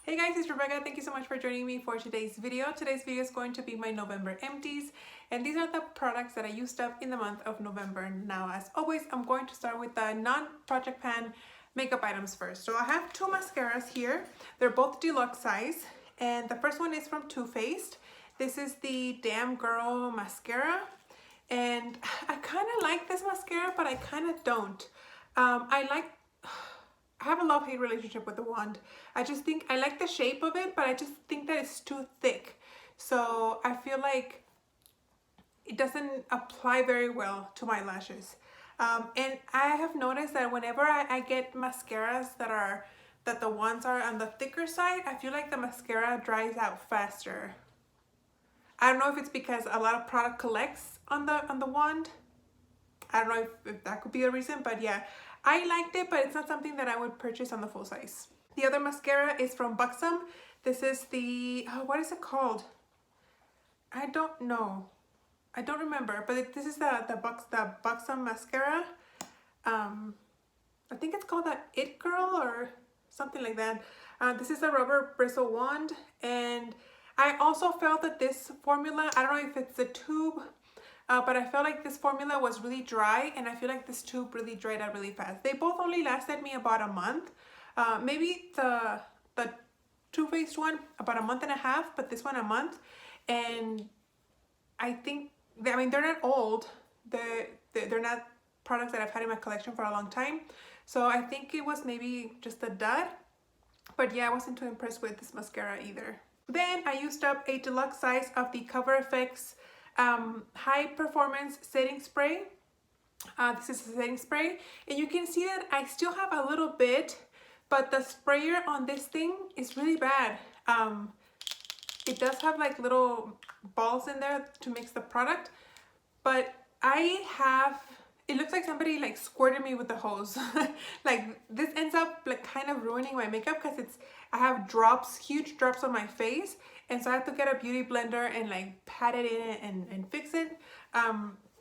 Hey guys, it's Rebecca. Thank you so much for joining me for today's video. Today's video is going to be my November empties, and these are the products that I used up in the month of November. Now, as always, I'm going to start with the non-project pan makeup items first. So I have two mascaras here. They're both deluxe size, and the first one is from Too Faced. This is the Damn Girl mascara, and I kind of like this mascara, but I kind of don't. I have a love-hate relationship with the wand. I just think I like the shape of it, but I just think that it's too thick. So I feel like it doesn't apply very well to my lashes. And I have noticed that whenever I get mascaras that the wands are on the thicker side, I feel like the mascara dries out faster. I don't know if it's because a lot of product collects on the wand. I don't know if that could be a reason, but yeah, I liked it, but it's not something that I would purchase on the full size. The other mascara is from Buxom. This is the, what is it called? I don't know. I don't remember, but this is the Buxom mascara. I think it's called the It Girl or something like that. This is a rubber bristle wand, and I also felt that this formula, I don't know if it's the tube, but I felt like this formula was really dry, and I feel like this tube really dried out really fast. They both only lasted me about a month. Maybe the Too Faced one about a month and a half, but this one a month. And I think, I mean, they're not old. They're not products that I've had in my collection for a long time. So I think it was maybe just a dud. But yeah, I wasn't too impressed with this mascara either. Then I used up a deluxe size of the Cover FX high performance setting spray. This is a setting spray, and you can see that I still have a little bit, but the sprayer on this thing is really bad. It does have like little balls in there to mix the product, but it looks like somebody like squirted me with the hose. Like this ends up like kind of ruining my makeup because I have drops, huge drops on my face, and so I have to get a beauty blender and like pat it in and fix it.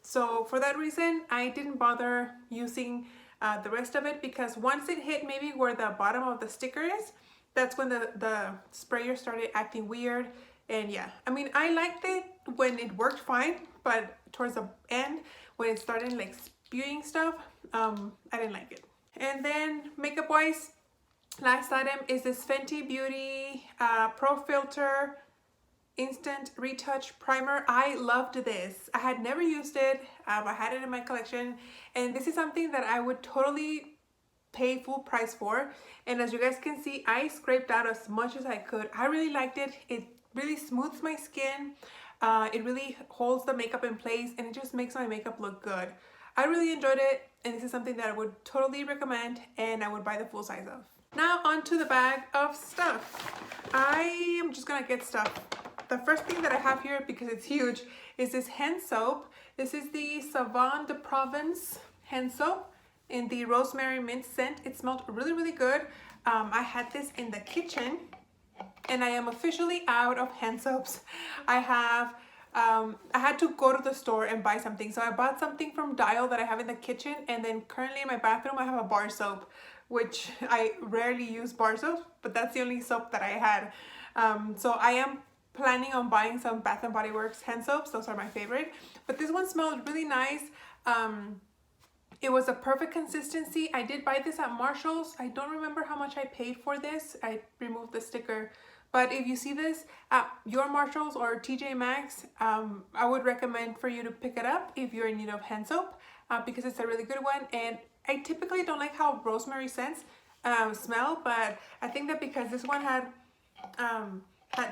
So for that reason, I didn't bother using the rest of it, because once it hit maybe where the bottom of the sticker is, that's when the sprayer started acting weird. And yeah, I mean, I liked it when it worked fine, but towards the end, when it started like spewing stuff, I didn't like it. And then makeup wise, last item is this Fenty Beauty Pro Filter Instant Retouch Primer. I loved this. I had never used it. I had it in my collection, and this is something that I would totally pay full price for. And as you guys can see, I scraped out as much as I could. I really liked it. It really smooths my skin. It really holds the makeup in place, and it just makes my makeup look good. I really enjoyed it, and this is something that I would totally recommend, and I would buy the full size of. Now onto the bag of stuff. I am just gonna get stuff. The first thing that I have here, because it's huge, is this hand soap. This is the Savon de Provence hand soap in the Rosemary Mint scent. It smelled really, really good. I had this in the kitchen, and I am officially out of hand soaps. I had to go to the store and buy something. So I bought something from Dial that I have in the kitchen, and then currently in my bathroom I have a bar soap, which I rarely use bar soap, but that's the only soap that I had. So I am planning on buying some Bath & Body Works hand soaps. Those are my favorite. But this one smelled really nice. It was a perfect consistency. I did buy this at Marshall's. I don't remember how much I paid for this. I removed the sticker. But if you see this at your Marshalls or TJ Maxx, I would recommend for you to pick it up if you're in need of hand soap, because it's a really good one. And I typically don't like how rosemary scents smell, but I think that because this one had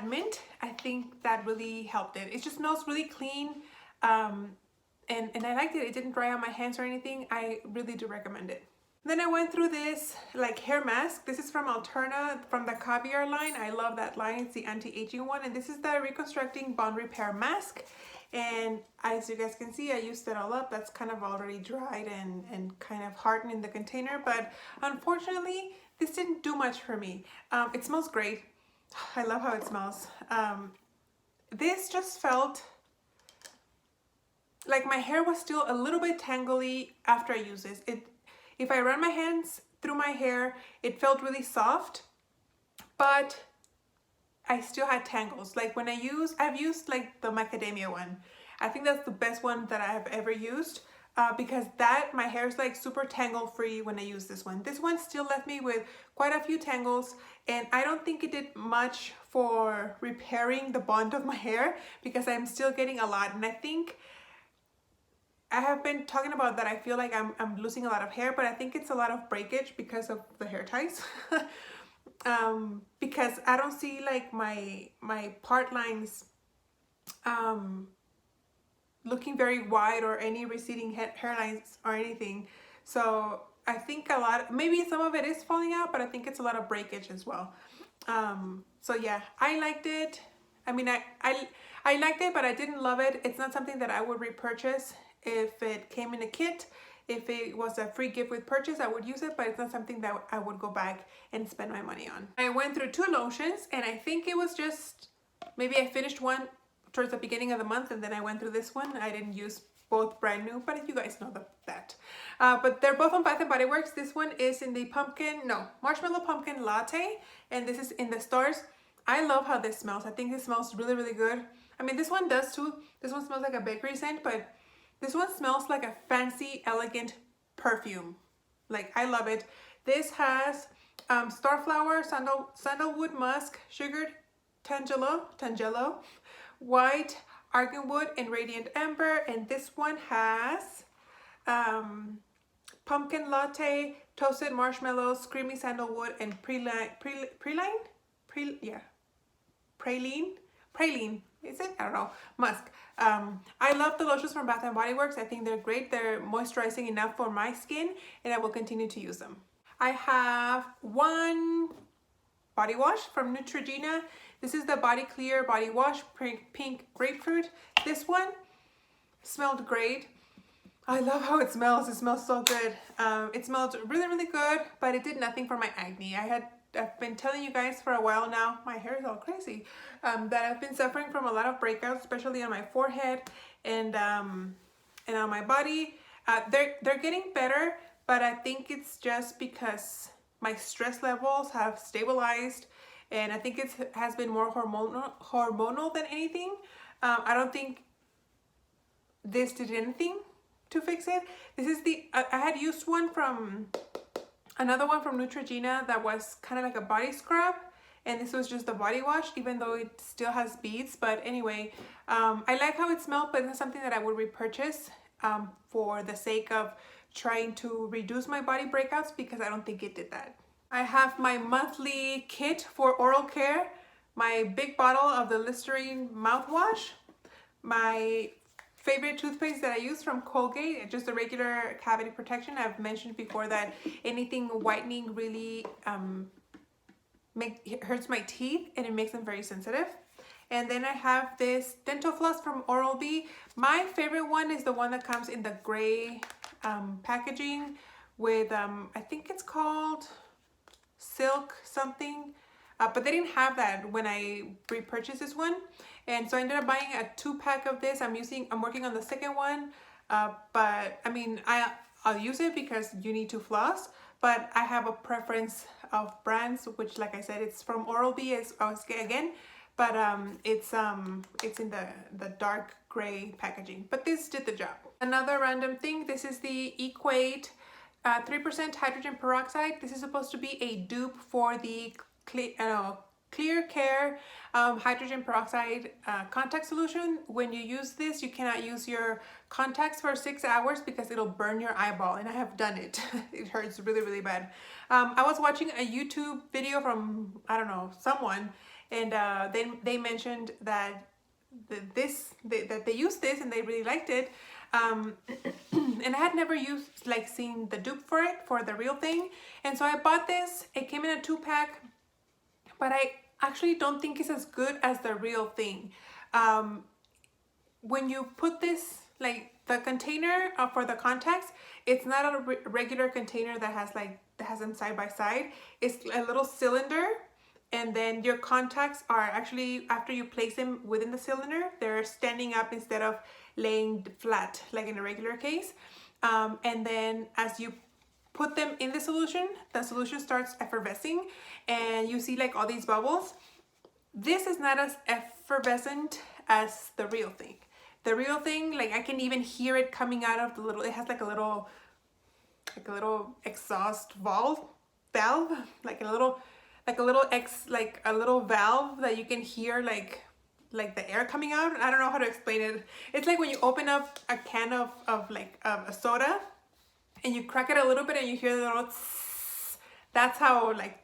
mint, I think that really helped it. It just smells really clean, and I liked it. It didn't dry on my hands or anything. I really do recommend it. Then I went through this like hair mask. This is from Alterna, from the Caviar line. I love that line. It's the anti-aging one, and this is the Reconstructing Bond Repair Mask. And as you guys can see, I used it all up. That's kind of already dried and kind of hardened in the container, but unfortunately this didn't do much for me. It smells great. I love how it smells. This just felt like my hair was still a little bit tangly after I used this. If I ran my hands through my hair, it felt really soft, but I still had tangles. Like when I've used like the macadamia one. I think that's the best one that I have ever used. Because my hair is like super tangle free when I use this one. This one still left me with quite a few tangles, and I don't think it did much for repairing the bond of my hair because I'm still getting a lot. And I think I have been talking about that I feel like I'm losing a lot of hair, but I think it's a lot of breakage because of the hair ties. Because I don't see like my part lines looking very wide or any receding hairlines or anything. So I think maybe some of it is falling out, but I think it's a lot of breakage as well. So yeah, I liked it. I mean, I liked it, but I didn't love it. It's not something that I would repurchase if it came in a kit. If it was a free gift with purchase, I would use it, but it's not something that I would go back and spend my money on. I went through 2 lotions, and I think it was just, maybe I finished one towards the beginning of the month, and then I went through this one. I didn't use both brand new, but you guys know that. But they're both on Bath & Body Works. This one is in the marshmallow pumpkin latte, and this is in the stars. I love how this smells. I think it smells really, really good. I mean, this one does too. This one smells like a bakery scent, but this one smells like a fancy, elegant perfume. Like, I love it. This has starflower, sandalwood musk, sugared tangelo, white arganwood, and radiant amber. And this one has pumpkin latte, toasted marshmallows, creamy sandalwood, and praline. Is it? I don't know. Musk. I love the lotions from Bath & Body Works. I think they're great. They're moisturizing enough for my skin, and I will continue to use them. I have one body wash from Neutrogena. This is the Body Clear Body Wash Pink Grapefruit. This one smelled great. I love how it smells. It smells so good. It smelled really, really good, but it did nothing for my acne. I've been telling you guys for a while now, my hair is all crazy, that I've been suffering from a lot of breakouts, especially on my forehead and on my body. They're getting better, but I think it's just because my stress levels have stabilized, and I think it has been more hormonal than anything. I don't think this did anything to fix it. This is I had used another one from Neutrogena that was kind of like a body scrub, and this was just the body wash, even though it still has beads. But anyway, I like how it smelled, but it's not something that I would repurchase for the sake of trying to reduce my body breakouts, because I don't think it did that. I have my monthly kit for oral care, my big bottle of the Listerine mouthwash, my favorite toothpaste that I use from Colgate, just a regular cavity protection. I've mentioned before that anything whitening really hurts my teeth, and it makes them very sensitive. And then I have this dental floss from OralB. My favorite one is the one that comes in the gray packaging with, I think it's called Silk something. But they didn't have that when I repurchased this one. And so I ended up buying a 2-pack of this. I'm working on the second one. But I mean, I'll use it because you need to floss. But I have a preference of brands, which, like I said, it's from OralB again. But it's in the dark gray packaging. But this did the job. Another random thing, this is the Equate 3% hydrogen peroxide. This is supposed to be a dupe for the Clear Care hydrogen peroxide contact solution. When you use this, you cannot use your contacts for 6 hours because it'll burn your eyeball, and I have done it. It hurts really, really bad. I was watching a YouTube video from, I don't know, someone, and they mentioned that they used this and they really liked it. And I had never seen the dupe for it, for the real thing. And so I bought this. It came in a 2-pack. But I actually don't think it's as good as the real thing. When you put this, like the container for the contacts, it's not a regular container that has them side by side. It's a little cylinder, and then your contacts are actually, after you place them within the cylinder, they're standing up instead of laying flat like in a regular case. And then as you put them in the solution starts effervescing, and you see like all these bubbles. this is not as effervescent as the real thing. The real thing, like I can even hear it coming out of the little, it has like a little exhaust valve, like a little valve that you can hear like the air coming out. I don't know how to explain it. It's like when you open up a can of a soda and you crack it a little bit and you hear the little tss. That's how like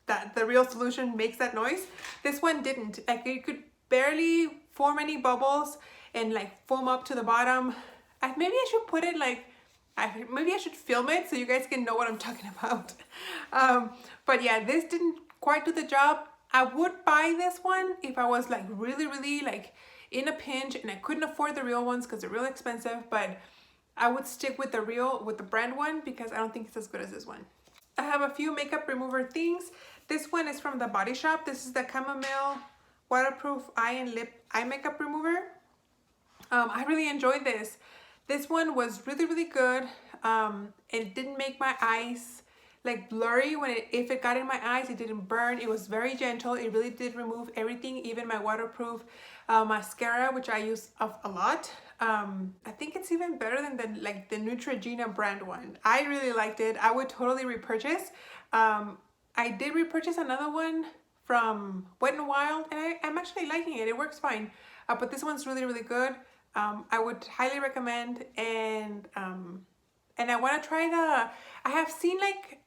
that the real solution makes that noise. This one didn't. Like you could barely form any bubbles and like foam up to the bottom. Maybe I should put it like, maybe I should film it so you guys can know what I'm talking about. But yeah, this didn't quite do the job. I would buy this one if I was like really like in a pinch and I couldn't afford the real ones because they're real expensive, but I would stick with the brand one because I don't think it's as good as this one. I have a few makeup remover things. This one is from the Body Shop. This is the Chamomile Waterproof Eye and Lip Eye Makeup Remover. I really enjoyed this. This one was really good. It didn't make my eyes like blurry if it got in my eyes. It didn't burn. It was very gentle. It really did remove everything, even my waterproof mascara, which I use a lot. I think it's even better than the Neutrogena brand one. I really liked it. I would totally repurchase. I did repurchase another one from Wet n Wild, and I'm actually liking it. It works fine. But this one's really good. I would highly recommend, and I want to try I have seen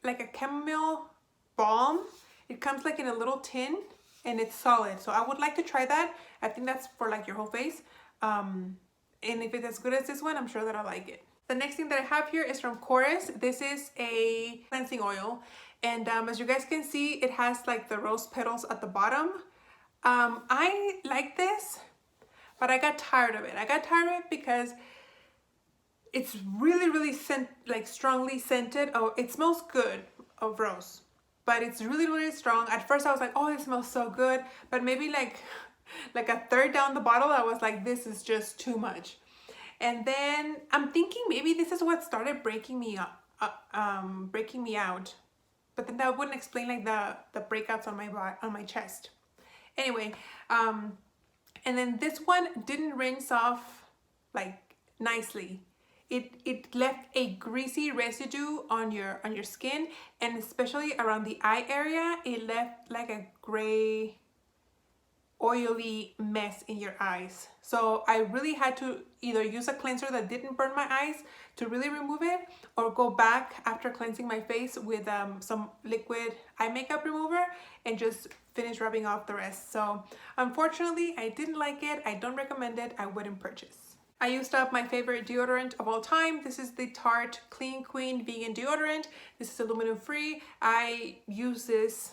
like a chamomile balm. It comes like in a little tin and it's solid. So I would like to try that. I think that's for like your whole face. And if it's as good as this one, I'm sure that I'll like it. The next thing that I have here is from Chorus. This is a cleansing oil. And as you guys can see, it has like the rose petals at the bottom. I like this, but I got tired of it. I got tired of it because it's really strongly scented. Oh, it smells good of rose, but it's really strong. At first I was like, oh, it smells so good. But maybe like a third down the bottle, I was like, this is just too much. And then I'm thinking maybe this is what started breaking me out. But then that wouldn't explain like the breakouts on my chest. Anyway, and then this one didn't rinse off like nicely. It left a greasy residue on your skin, and especially around the eye area, it left like a gray, oily mess in your eyes. So I really had to either use a cleanser that didn't burn my eyes to really remove it, or go back after cleansing my face with some liquid eye makeup remover and just finish rubbing off the rest. So unfortunately, I didn't like it. I don't recommend it. I wouldn't purchase. I used up my favorite deodorant of all time. This is the Tarte Clean Queen Vegan Deodorant. This is aluminum free. I use this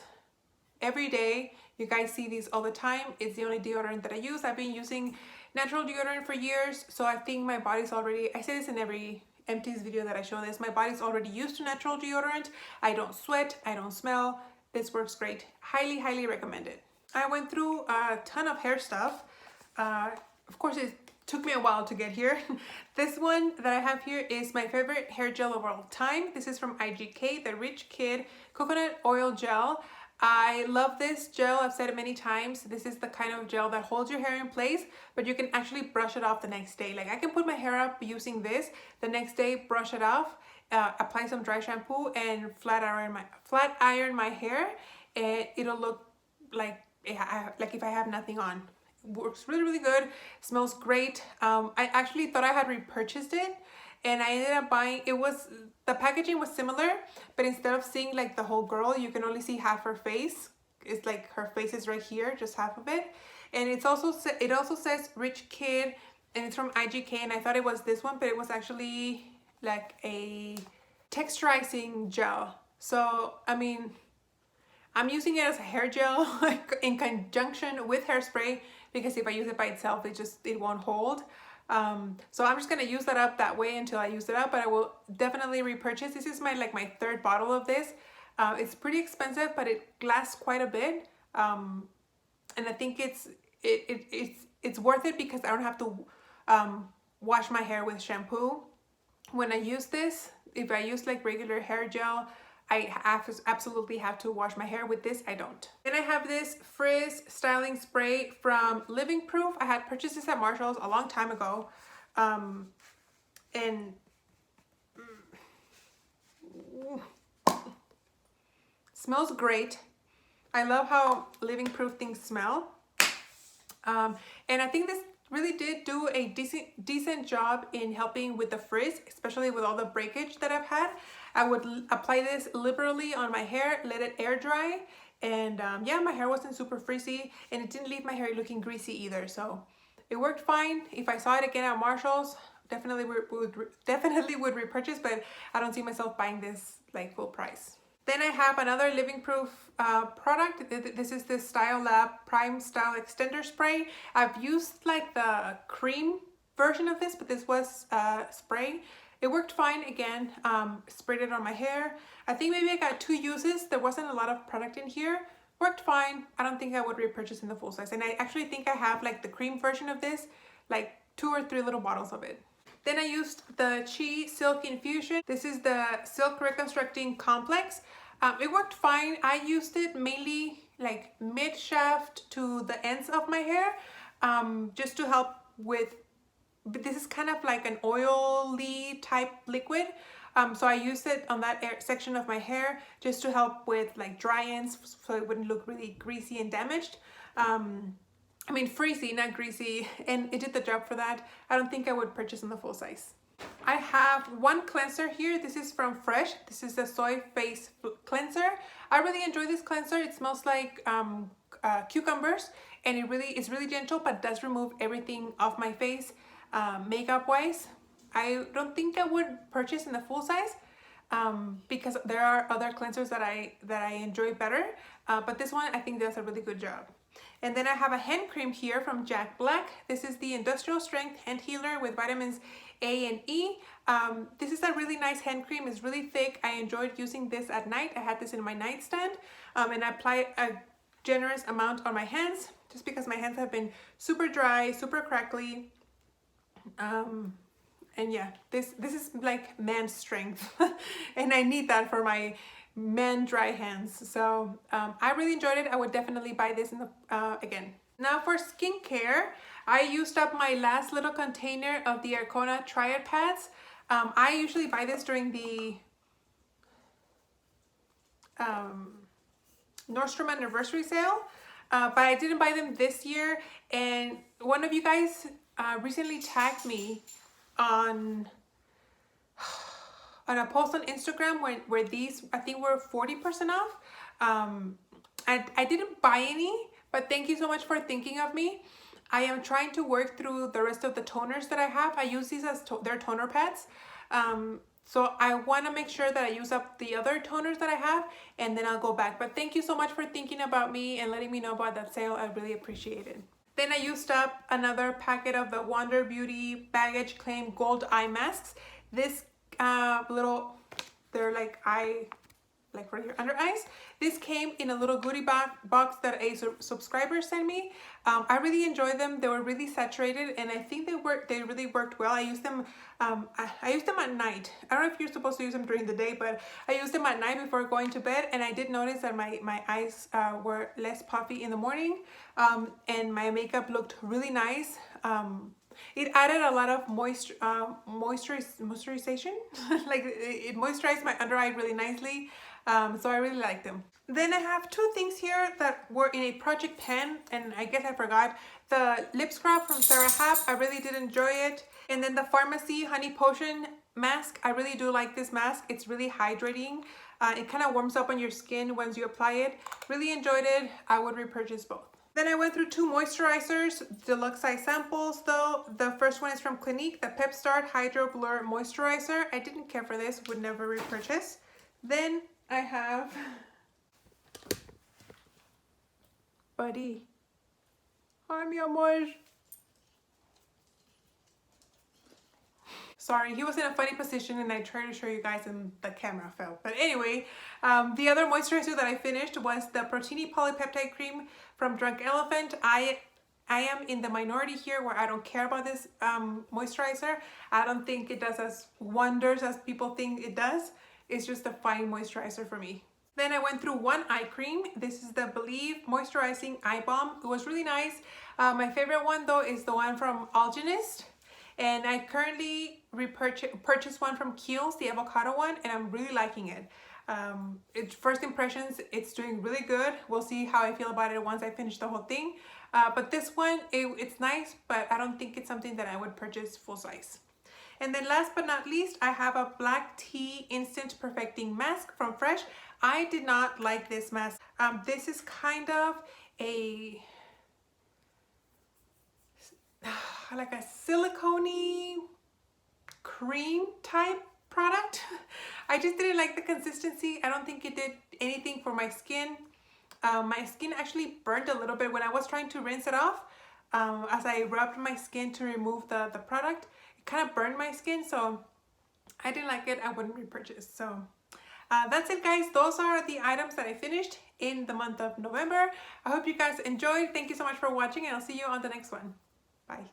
every day. You guys see these all the time. It's the only deodorant that I use. I've been using natural deodorant for years, so I think my body's already, I say this in every Empties video that I show this, my body's already used to natural deodorant. I don't sweat, I don't smell. This works great. Highly recommend it. I went through a ton of hair stuff. Of course, it took me a while to get here. This one that I have here is my favorite hair gel of all time. This is from IGK, the Rich Kid Coconut Oil Gel. I love this gel. I've said it many times. This is the kind of gel that holds your hair in place, but you can actually brush it off the next day. Like I can put my hair up using this, the next day brush it off, apply some dry shampoo and flat iron my hair, and it'll look like if I have nothing on. Works really good. Smells great. I actually thought I had repurchased it, and I ended up buying, the packaging was similar, but instead of seeing like the whole girl, you can only see half her face. It's like her face is right here, just half of it. And it also says Rich Kid, and it's from IGK, and I thought it was this one, but it was actually like a texturizing gel. So I mean, I'm using it as a hair gel like in conjunction with hairspray, because if I use it by itself, it won't hold. So I'm just gonna use that up that way until I use it up, but I will definitely repurchase. This is my third bottle of this. It's pretty expensive, but it lasts quite a bit. And I think it's worth it because I don't have to wash my hair with shampoo. When I use this, if I use like regular hair gel, absolutely have to wash my hair with this. I don't. Then I have this Frizz styling spray from Living Proof. I had purchased this at Marshall's a long time ago, and smells great. I love how Living Proof things smell, and I think this really did do a decent job in helping with the frizz, especially with all the breakage that I've had. I would apply this liberally on my hair, let it air dry, and yeah, my hair wasn't super frizzy, and it didn't leave my hair looking greasy either, so it worked fine. If I saw it again at Marshall's, definitely would repurchase, but I don't see myself buying this like full price. Then I have another Living Proof product. This is the Style Lab Prime Style Extender Spray. I've used like the cream version of this, but this was spray. It worked fine again. Sprayed it on my hair. I think maybe I got 2 uses. There wasn't a lot of product in here. Worked fine. I don't think I would repurchase in the full size. And I actually think I have like the cream version of this, like 2 or 3 little bottles of it. Then I used the Chi Silk Infusion. This is the Silk Reconstructing Complex. It worked fine. I used it mainly like mid-shaft to the ends of my hair, just to help with, but this is kind of like an oily type liquid. So I used it on that section of my hair just to help with like dry ends, so it wouldn't look really greasy and damaged. I mean frizzy, not greasy, and it did the job for that. I don't think I would purchase in the full size. I have one cleanser here. This is from Fresh. This is the Soy Face Cleanser. I really enjoy this cleanser. It smells like cucumbers, and it's really gentle, but does remove everything off my face makeup wise. I don't think I would purchase in the full size because there are other cleansers that I enjoy better, but this one I think does a really good job. And then I have a hand cream here from Jack Black. This is the Industrial Strength Hand Healer with vitamins A and E. This is a really nice hand cream. It's really thick. I enjoyed using this at night. I had this in my nightstand, and I apply a generous amount on my hands just because my hands have been super dry, super crackly. And yeah, this is like man strength and I need that for my man dry hands. So I really enjoyed it. I would definitely buy this in the again. Now for skincare, I used up my last little container of the Arcona Triad Pads. I usually buy this during the Nordstrom anniversary sale, but I didn't buy them this year, and one of you guys recently tagged me on a post on Instagram where these I think were 40% off. I didn't buy any, but thank you so much for thinking of me. I am trying to work through the rest of the toners that I have. I use these as their toner pads. So I want to make sure that I use up the other toners that I have, and then I'll go back. But thank you so much for thinking about me and letting me know about that sale. I really appreciate it. Then I used up another packet of the Wander Beauty Baggage Claim Gold Eye Masks. This they're like for your under eyes. This came in a little goodie box that a subscriber sent me. I really enjoyed them. They were really saturated, and I think they really worked well. I used them I used them at night. I don't know if you're supposed to use them during the day, but I used them at night before going to bed, and I did notice that my eyes were less puffy in the morning, and my makeup looked really nice. It added a lot of moisturization. Like it moisturized my under eye really nicely. So I really like them. Then I have 2 things here that were in a project pen, and I guess I forgot. The lip scrub from Sarah Happ, I really did enjoy it. And then the Pharmacy Honey Potion mask, I really do like this mask. It's really hydrating. It kind of warms up on your skin once you apply it. Really enjoyed it. I would repurchase both. Then I went through 2 moisturizers, deluxe size samples though. The first one is from Clinique, the Pep Start Hydro Blur Moisturizer. I didn't care for this, would never repurchase. Then I have Buddy. Hi, mi amor. Sorry, he was in a funny position and I tried to show you guys and the camera fell. But anyway, the other moisturizer that I finished was the Protini Polypeptide Cream from Drunk Elephant. I am in the minority here where I don't care about this moisturizer. I don't think it does as wonders as people think it does. it's just a fine moisturizer for me. Then I went through one eye cream. This is the Believe Moisturizing Eye Balm. It was really nice. My favorite one though is the one from Algenist. And I currently purchased one from Kiehl's, the avocado one, and I'm really liking it. First impressions, it's doing really good. We'll see how I feel about it once I finish the whole thing. But this one, it's nice, but I don't think it's something that I would purchase full size. And then last but not least, I have a black tea instant perfecting mask from Fresh. I did not like this mask. This is kind of a like a silicone-y cream type product. I just didn't like the consistency. I don't think it did anything for my skin. My skin actually burned a little bit when I was trying to rinse it off. As I rubbed my skin to remove the product, it kind of burned my skin, so I didn't like it. I wouldn't repurchase. So that's it, guys. Those are the items that I finished in the month of November. I hope you guys enjoyed. Thank you so much for watching, and I'll see you on the next one. Bye.